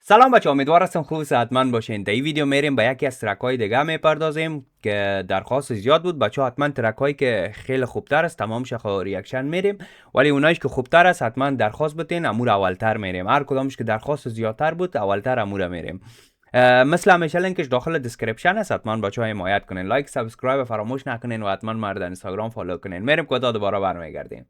سلام بچه، امیدوار هستم خوب صحتمند باشین. در این ویدیو میریم به یکی از ترک های دیگه میپردازیم که درخواست زیاد بود. بچه حتما ترک هایی که خیلی خوبتر است تمام شخو ریاکشن میریم، ولی اونایش که خوبتر است حتما درخواست بتین امور اولتر میریم. هر کدامش که درخواست زیادتر بود اولتر امور میریم. مثل همیشه لینکش داخل دیسکریپشن است، حتما بچه‌ها حمایت کنین، لایک سابسکرایب فراموش نکنین و حتما مرد اینستاگرام فالو کنین. میریم کوتا دوباره برمیگردیم.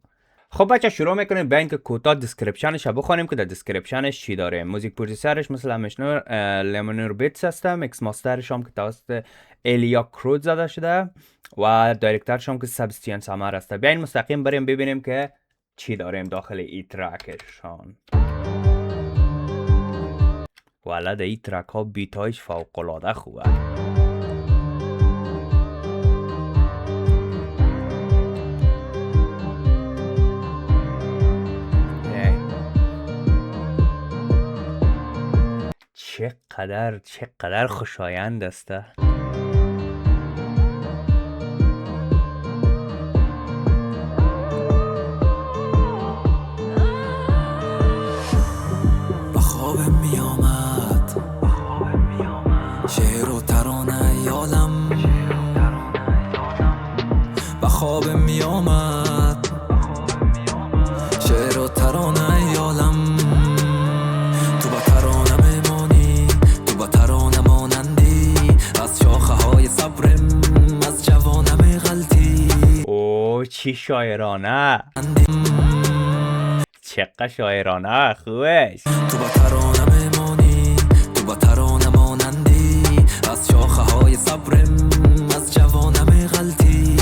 خب بچه شروع میکنیم به اینکه کوتاه دیسکریپشنش بخونیم که در دیسکریپشنش چی داره. موزیک پرودوسرش مثل همیشه لیمونر بیتس هست، میکس ماسترش هم که توسط الیا کرود زده شده و دایرکتورش هم که سبستیان سامر هست. بیاین مستقیم بریم ببینیم که چی داریم داخل این ترکشان. والا در این ترک ها بیتایش فوق العاده خوبه. چقدر خوشایند است. خوابم میامد شعر و ترانه یادم، به خوابم میامد شعر و ترانه یادم. تو با ترانه میمانی، تو با ترانه مانندی، از شاخه های صبرم، از جوانم غلطی. اوه چی شاعرانه، چقدر شاعرانه خوبش. تو با ترانه میمانی، تو با ترانه مانندی، از شاخه های صبرم، از جوانم غلطی.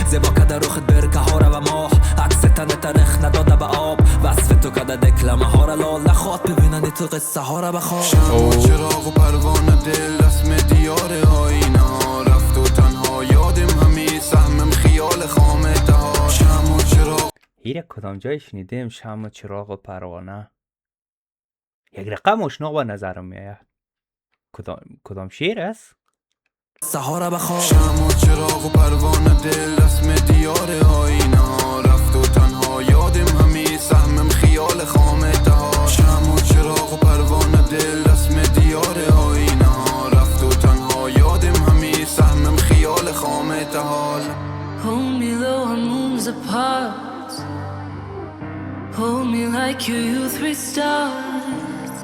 زیبا کده روخت برکه ها رو و ماه، عکس تن ترخ نداده به آب، وصف تو کده دکلمه ها رو لاله خواد، ببیننی تو قصه ها رو بخواب. شمع و چراغ و پروانه دل رسم دیار آینه ها، رفت و تنها یادم همی سهمم خیال خامته ها. شمع و چراغ هیره کدام جای شنیدیم شمع و چراغ و پروانه، یک رقم مشناق به نظرم میاد. کدام شعر است؟ سهاره بخواب. شمع و چراغ و پروانه دل رسم دیار آینه ها، رفت و تنها یادم همی سهمم خیال خامته ها. شمع و چراغ و پروانه دل رسم دیار آینه ها، رفت و تنها یادم همی سهمم خیال خامته ها. Hold me though our moons apart, hold me like your youth restarts.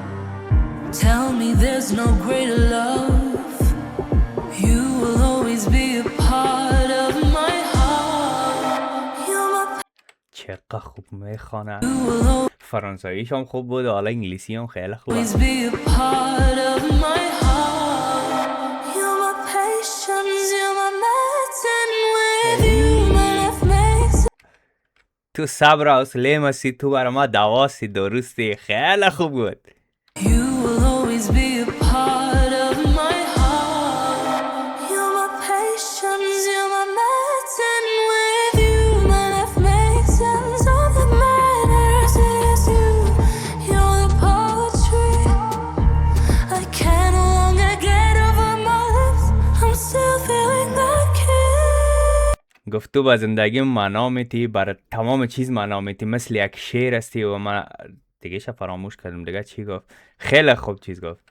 Tell me there's no greater love, you will always be a part of my heart. You're my چقدر خوب میخوانه. you will فرانسویش هم خوب بود، حالا انگلیسی هم خیلی خوبه. always be a part of my heart. You're my patience, you're my medicine. With you my life makes تو صبر و حوصله مسی، تو برای ما دواسی درستی. خیلی خوب بود. You will always be a part of my heart. You're my patience, you're my medicine. With you, my life makes sense. All that matters is you. You're the poetry. I can no longer get over my lips. I'm still feeling that kiss. گفت تو با زندگی معنا میتی، برای تمام چیز معنا میتی، مثل یک شعر هستی. و من دیگه فراموش کردم دیگه چی گفت. خیلی خوب چیز گفت.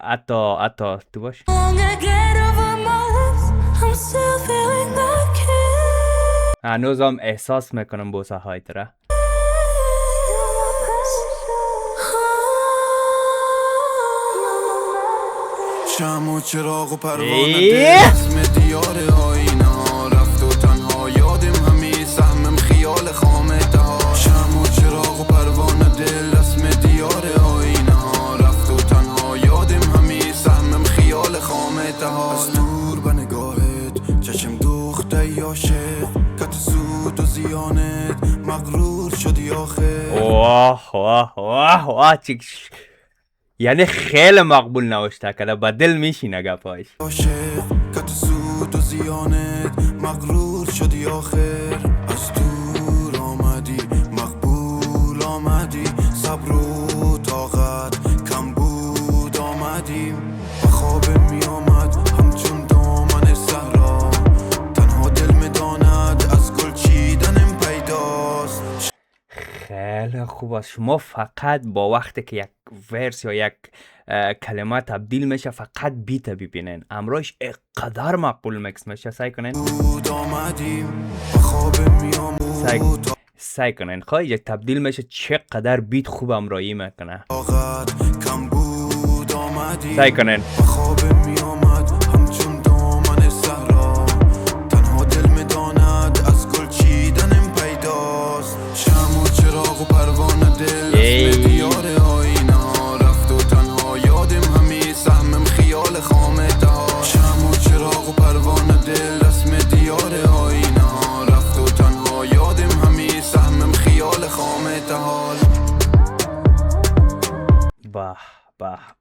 حتی تو باش. No longer get over my lips. I'm still feeling that kiss. هنوزم احساس میکنم بوسه های تره. شمع و چراغ و پروانه دل رسم دیار آینه ها، رفت و تنها یادم همی سهمم خیال خامته ها. شمع و چراغ و پروانه دل رسم دیار آینه ها، رفت و تنها یادم همی سهمم خیال خامته ها. از دور به نگاهت چشم دوخته یا عاشق، کت سود و زیانت مغرور شدی آخر. واه یعنی خیلی مقبول نوشته کده، با دل میشینه گپاش. عاشق کت سود و زیانت مغرور شدی آخر. از دور آمدی مقبول آمدی، صبر و طاقت کم بود آمدیم. و خوابم می آمد همچون دامن صحرا، تنها دل می داند از گل چیدنم پیداست. خیلی خوب است. شما فقط با وقتی که یک ورس یا یک کلمه تبدیل میشه فقط بیت ببینین، امروش اقدر مقبول مکس میشه. سعی کنین سعی کنین خواهی یک تبدیل میشه چقدر بیت خوب امرایی میکنه. سعی کنین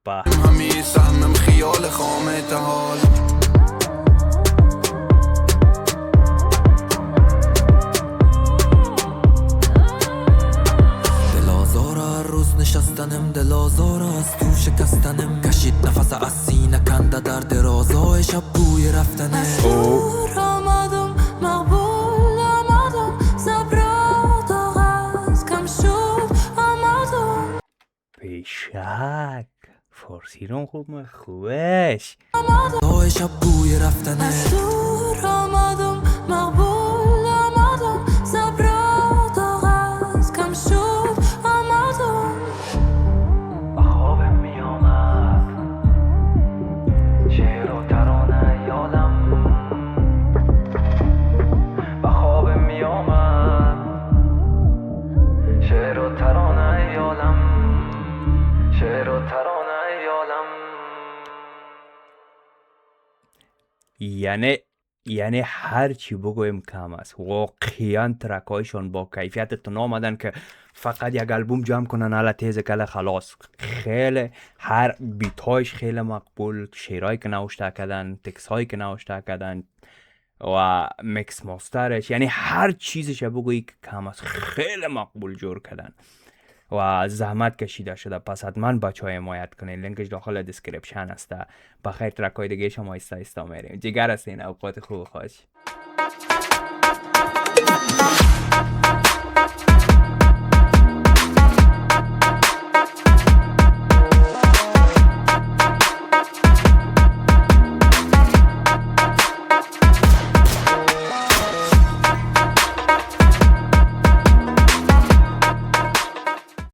به همی سهمم خیال خامت حال. دلازار هر روز نشستنم، دلازار از تو شکستنم، کشید نفس از سینه کنده در درازای شب بوی رفتنه. دور آمدم مقبول آمدم، صبرات آغاز کم شد آمدم. پیشک فارسی رو خوبش درازای شب بوی رفتنه. دور آمدم مقبول آمدم، صبرات آغاز کم شد آمدم. خوابم می آمد شعر و ترانه یادم، به خوابم می آمد شعر و ترانه یادم، شعر و ترانه یادم. یعنی هر چی بگویم کم است. واقعا ترکایشون با کیفیت تون آمدن که فقط یک البوم جمع کنن حالا تیز کله خلاص. خیلی هر بیتایش خیلی مقبول، شعرهایی که نوشته کردن، تکس هایی که نوشته کردن و میکس ماسترش، یعنی هر چیزش بگویی که کم است خیلی مقبول جور کردن و زحمت کشیده شده. پس حتما بچه های حمایت کنین، لینکش داخل دیسکریپشن هست. بخیر ترکای دیگه شما ایستا میریم. جگر هستین، اوقات خوب خوش.